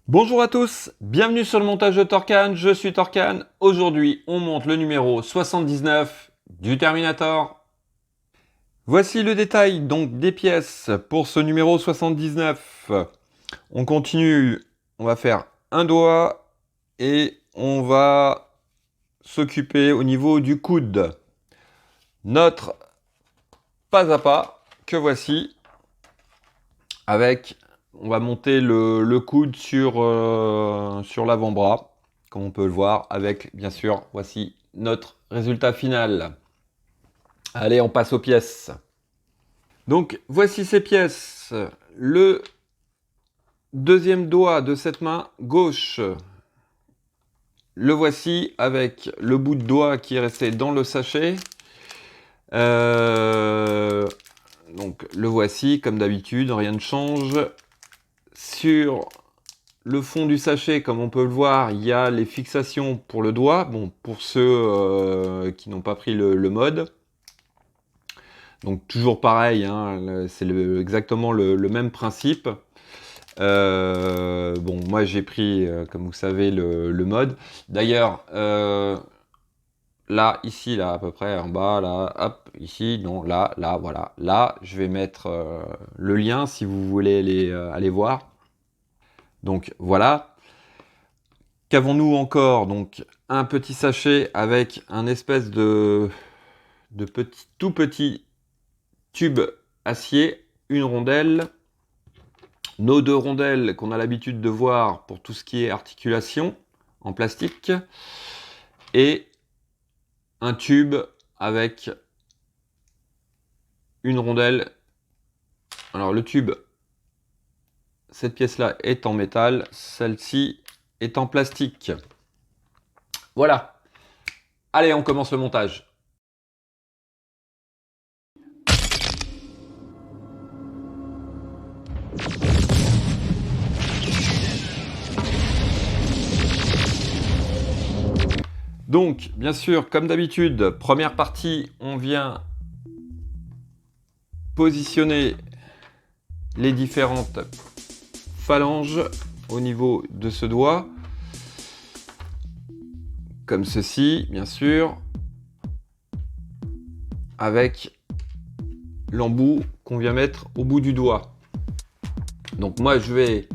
Bonjour à tous, bienvenue sur le montage de Torcan, je suis Torcan. Aujourd'hui, on monte le numéro 79 du Terminator. Voici le détail donc des pièces pour ce numéro 79. On continue, on va faire un doigt et on va s'occuper au niveau du coude. Notre pas à pas que voici avec... On va monter le coude sur l'avant-bras, comme on peut le voir, avec, bien sûr, voici notre résultat final. Allez, on passe aux pièces. Donc, voici ces pièces. Le deuxième doigt de cette main gauche, le voici avec le bout de doigt qui est resté dans le sachet. Donc, le voici, comme d'habitude, rien ne change. Sur le fond du sachet, comme on peut le voir, il y a les fixations pour le doigt. Bon, pour ceux qui n'ont pas pris le mode. Donc toujours pareil, hein, c'est exactement le même principe. Bon, moi j'ai pris, comme vous savez, le mode. D'ailleurs, là, ici, là, à peu près, en bas, là, hop, ici, non, là, voilà. Là, je vais mettre le lien si vous voulez aller voir. Donc voilà. Qu'avons-nous encore? Donc un petit sachet avec un espèce de tout petit tube acier, une rondelle, nos deux rondelles qu'on a l'habitude de voir pour tout ce qui est articulation en plastique, et un tube avec une rondelle. Alors le tube, cette pièce-là est en métal, celle-ci est en plastique. Voilà. Allez, on commence le montage. Donc, bien sûr, comme d'habitude, première partie, on vient positionner les différentes phalanges au niveau de ce doigt. Comme ceci, bien sûr, avec l'embout qu'on vient mettre au bout du doigt. Donc moi, je vais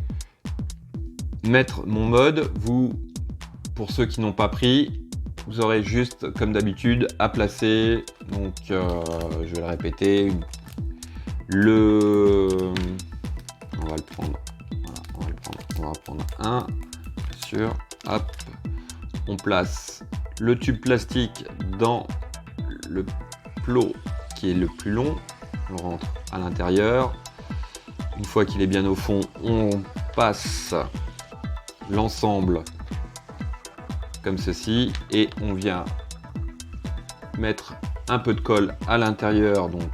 mettre mon mode. Vous, pour ceux qui n'ont pas pris, vous aurez juste, comme d'habitude, à placer. Donc, je vais le répéter. On va le prendre. Voilà, on va prendre un, bien sûr. Hop. On place le tube plastique dans le plot qui est le plus long. On rentre à l'intérieur. Une fois qu'il est bien au fond, on passe l'ensemble comme ceci et on vient mettre un peu de colle à l'intérieur donc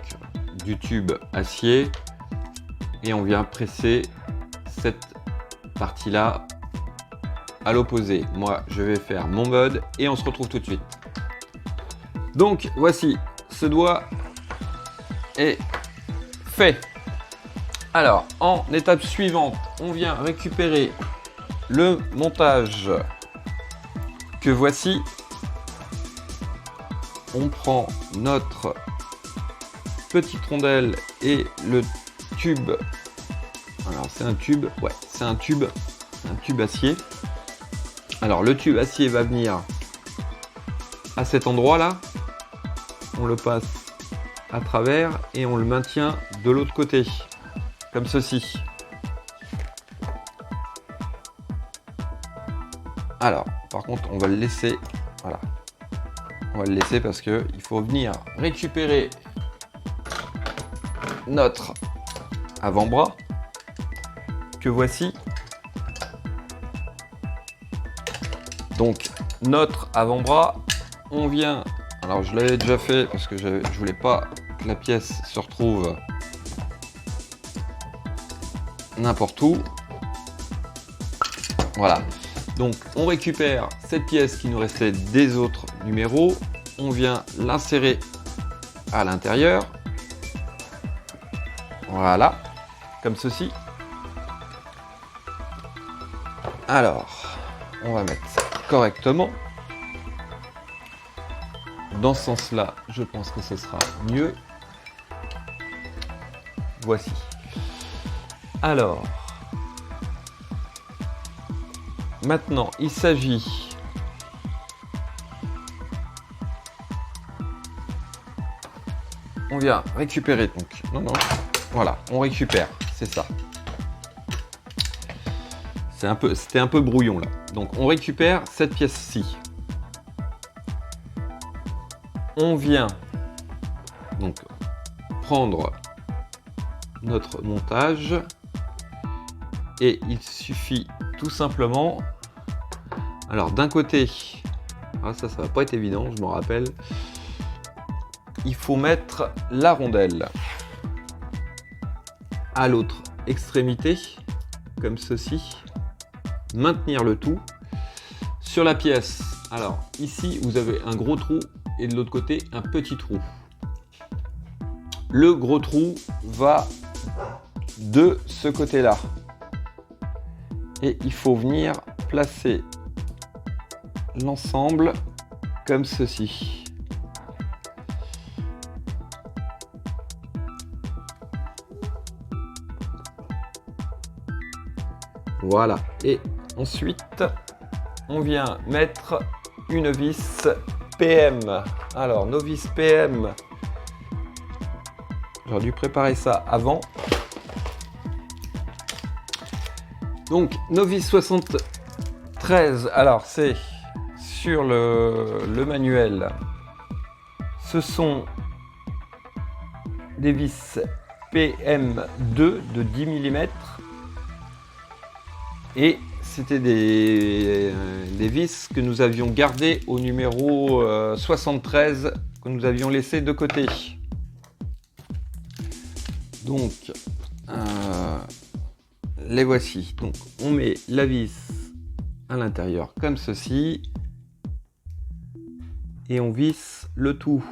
du tube acier et on vient presser cette partie là à l'opposé. Moi je vais faire mon mode et on se retrouve tout de suite. Donc voici, ce doigt est fait. Alors en étape suivante, on vient récupérer le montage que voici. On prend notre petite rondelle et le tube. Alors c'est un tube, ouais, c'est un tube acier. Alors le tube acier va venir à cet endroit là. On le passe à travers et on le maintient de l'autre côté, comme ceci. Alors, par contre, on va le laisser, voilà. On va le laisser parce que il faut venir récupérer notre avant-bras que voici. Donc, notre avant-bras, on vient. Alors, je l'avais déjà fait parce que je voulais pas que la pièce se retrouve n'importe où. Voilà. Donc on récupère cette pièce qui nous restait des autres numéros, on vient l'insérer à l'intérieur, voilà, comme ceci. Alors, on va mettre ça correctement. Dans ce sens-là, je pense que ce sera mieux. Voici. Alors, maintenant, il s'agit on vient récupérer donc. Non, voilà, on récupère, c'est ça. C'était un peu brouillon là. Donc on récupère cette pièce-ci. On vient donc prendre notre montage et il suffit tout simplement. Alors d'un côté, ça va pas être évident, je m'en rappelle. Il faut mettre la rondelle à l'autre extrémité, comme ceci. Maintenir le tout sur la pièce. Alors ici, vous avez un gros trou et de l'autre côté, un petit trou. Le gros trou va de ce côté-là. Et il faut venir placer l'ensemble comme ceci. Voilà. Et ensuite, on vient mettre une vis PM. Alors, nos vis PM, j'aurais dû préparer ça avant. Donc, nos vis 73, alors c'est sur le manuel. Ce sont des vis PM2 de 10 mm. Et c'était des vis que nous avions gardées au numéro 73 que nous avions laissé de côté. Donc, les voici. Donc, on met la vis à l'intérieur comme ceci. Et on visse le tout.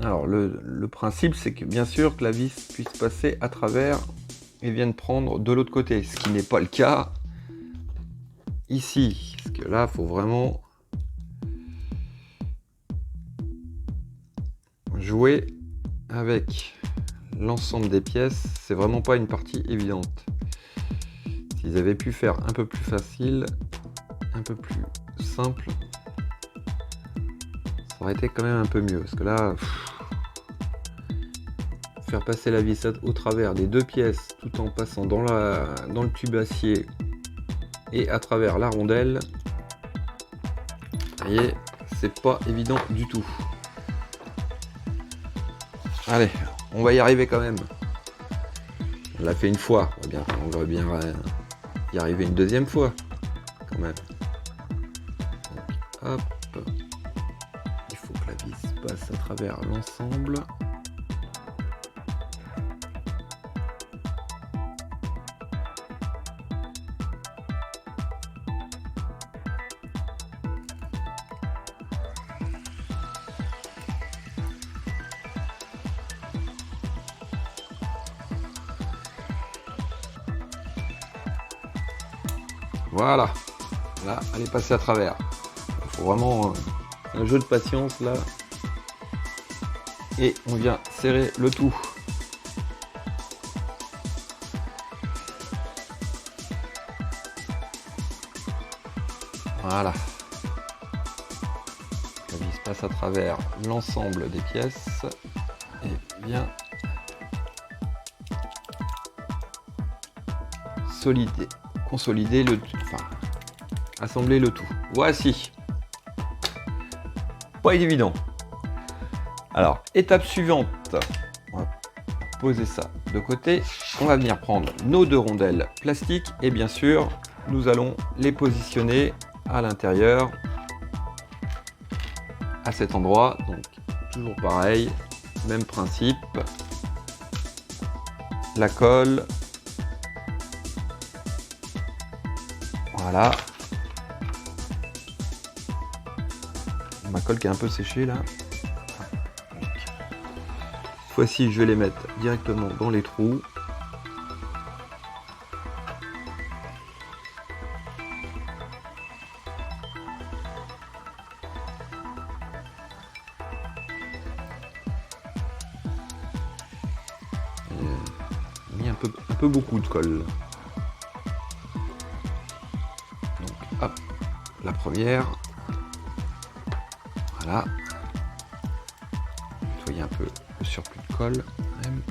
Alors, le principe, c'est que bien sûr que la vis puisse passer à travers et vienne prendre de l'autre côté. Ce qui n'est pas le cas ici. Parce que là, il faut vraiment jouer avec l'ensemble des pièces. C'est vraiment pas une partie évidente. S'ils avaient pu faire un peu plus facile, un peu plus simple, ça aurait été quand même un peu mieux. Parce que là, faire passer la vis au travers des deux pièces tout en passant dans le tube acier et à travers la rondelle, vous voyez, c'est pas évident du tout. Allez, on va y arriver quand même. On l'a fait une fois, on va bien y arriver une deuxième fois quand même. Donc, hop, il faut que la vis passe à travers l'ensemble. Voilà, là, elle est passée à travers. Il faut vraiment un jeu de patience là. Et on vient serrer le tout. Voilà. La vis passe à travers l'ensemble des pièces et vient consolider le tout, assembler le tout. Voici. Pas évident. Alors, étape suivante. On va poser ça de côté. On va venir prendre nos deux rondelles plastiques et bien sûr, nous allons les positionner à l'intérieur, à cet endroit. Donc, toujours pareil, même principe. La colle. Voilà. Ma colle qui est un peu séchée là. Cette fois-ci, je vais les mettre directement dans les trous. un peu beaucoup de colle. Donc hop, la première. Voilà. Nettoyer un peu le surplus de colle même.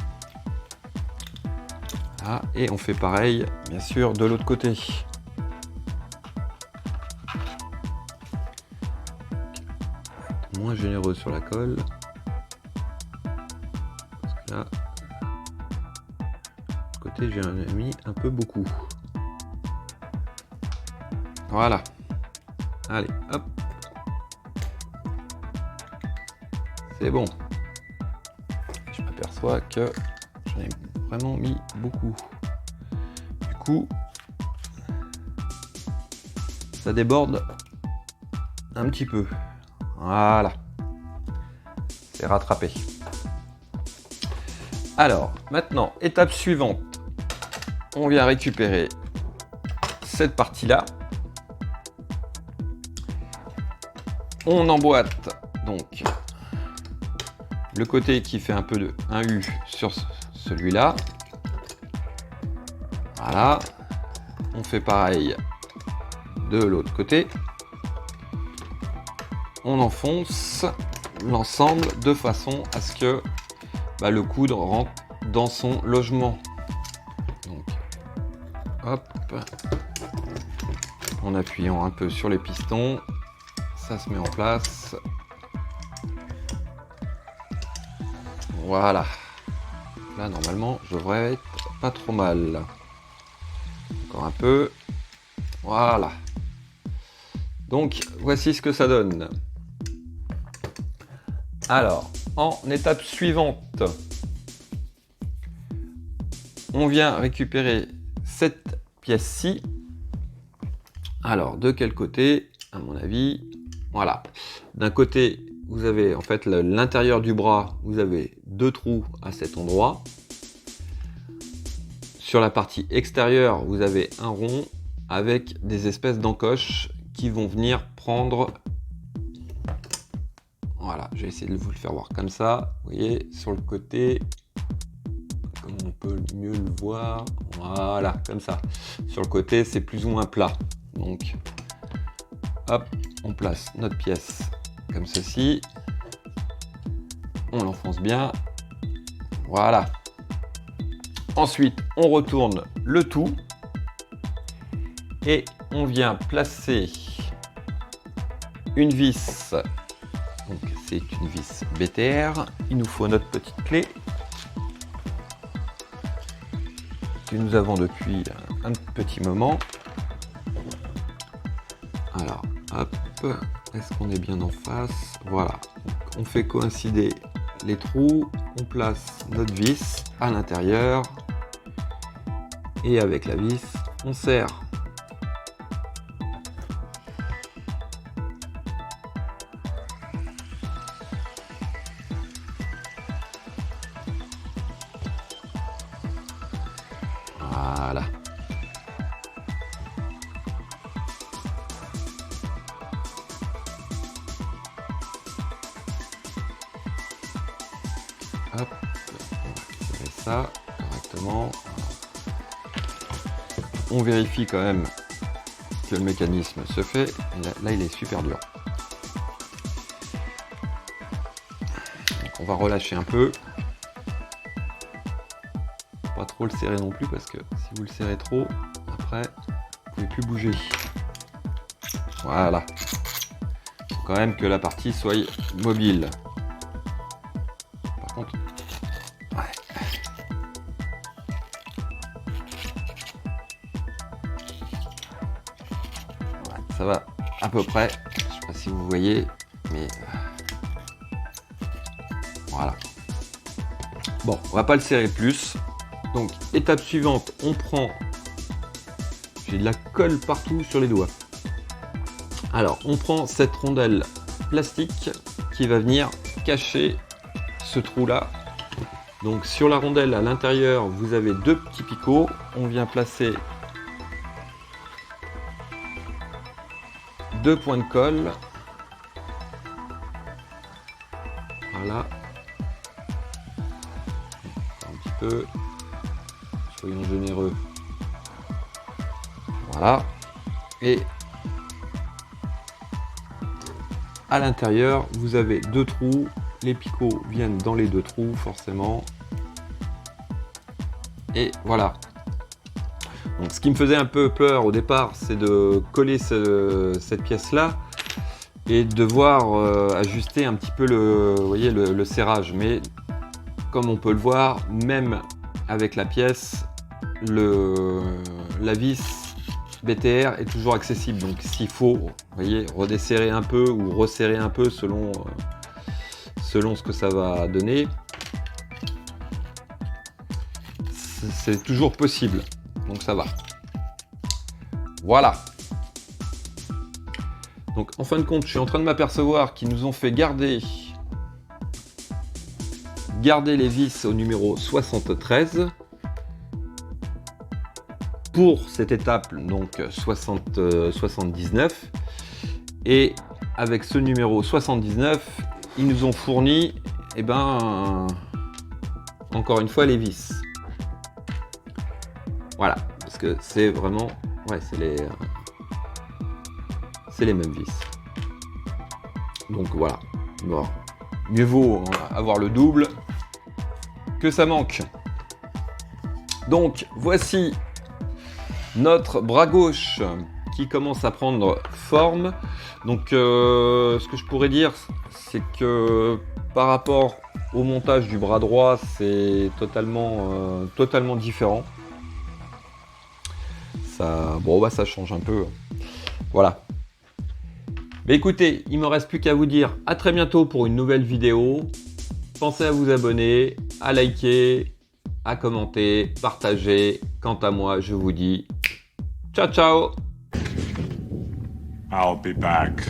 Voilà. Et on fait pareil, bien sûr, de l'autre côté. Moins généreux sur la colle. Parce que là, de côté, j'ai mis un peu beaucoup. Voilà. Allez, hop. C'est bon. Je m'aperçois que j'en ai vraiment mis beaucoup. Du coup, ça déborde un petit peu. Voilà. C'est rattrapé. Alors, maintenant, étape suivante. On vient récupérer cette partie-là. On emboîte donc le côté qui fait un peu de un U sur celui-là. Voilà. On fait pareil de l'autre côté. On enfonce l'ensemble de façon à ce que le coudre rentre dans son logement. Donc, hop, en appuyant un peu sur les pistons, ça se met en place. Voilà. Là, normalement, je devrais être pas trop mal. Encore un peu. Voilà. Donc, voici ce que ça donne. Alors, en étape suivante, on vient récupérer cette pièce-ci. Alors, de quel côté? À mon avis, voilà. D'un côté, vous avez en fait l'intérieur du bras, vous avez deux trous à cet endroit. Sur la partie extérieure, vous avez un rond avec des espèces d'encoches qui vont venir prendre. Voilà, je vais essayer de vous le faire voir comme ça. Vous voyez, sur le côté, comme on peut mieux le voir, voilà, comme ça. Sur le côté, c'est plus ou moins plat. Donc, hop, on place notre pièce comme ceci. On l'enfonce bien. Voilà. Ensuite, on retourne le tout. Et on vient placer une vis. Donc, c'est une vis BTR. Il nous faut notre petite clé que nous avons depuis un petit moment. Alors, hop, est-ce qu'on est bien en face? Voilà. Donc, on fait coïncider les trous. On place notre vis à l'intérieur. Et avec la vis, on serre. Voilà. Hop, on va récupérer ça correctement. On vérifie quand même que le mécanisme se fait. Là, il est super dur. Donc, on va relâcher un peu. Pas trop le serrer non plus parce que si vous le serrez trop, après, vous pouvez plus bouger. Voilà. Il faut quand même que la partie soit mobile. Par contre, ouais. Ça va à peu près, je ne sais pas si vous voyez, mais voilà. Bon, on va pas le serrer plus. Donc, étape suivante, on prend, j'ai de la colle partout sur les doigts. Alors, on prend cette rondelle plastique qui va venir cacher ce trou-là. Donc, sur la rondelle à l'intérieur, vous avez deux petits picots. On vient placer deux points de colle. Voilà. Un petit peu. Je soyons généreux. Voilà. Et à l'intérieur, vous avez 2 trous. Les picots viennent dans les 2 trous, forcément. Et voilà. Donc, ce qui me faisait un peu peur au départ, c'est de coller cette pièce-là et de devoir ajuster un petit peu vous voyez, le serrage. Mais comme on peut le voir, même avec la pièce, la vis BTR est toujours accessible. Donc s'il faut, vous voyez, redesserrer un peu ou resserrer un peu selon ce que ça va donner, c'est toujours possible. Donc ça va. Voilà. Donc en fin de compte, je suis en train de m'apercevoir qu'ils nous ont fait garder les vis au numéro 73 pour cette étape, donc 79, et avec ce numéro 79 ils nous ont fourni encore une fois les vis. Voilà, parce que c'est vraiment c'est les mêmes vis. Donc voilà, bon, mieux vaut avoir le double que ça manque. Donc voici notre bras gauche qui commence à prendre forme. Donc ce que je pourrais dire, c'est que par rapport au montage du bras droit, c'est totalement différent. Ça change un peu. Voilà. Mais écoutez, il ne me reste plus qu'à vous dire à très bientôt pour une nouvelle vidéo. Pensez à vous abonner, à liker, à commenter, partager. Quant à moi, je vous dis ciao ciao. I'll be back.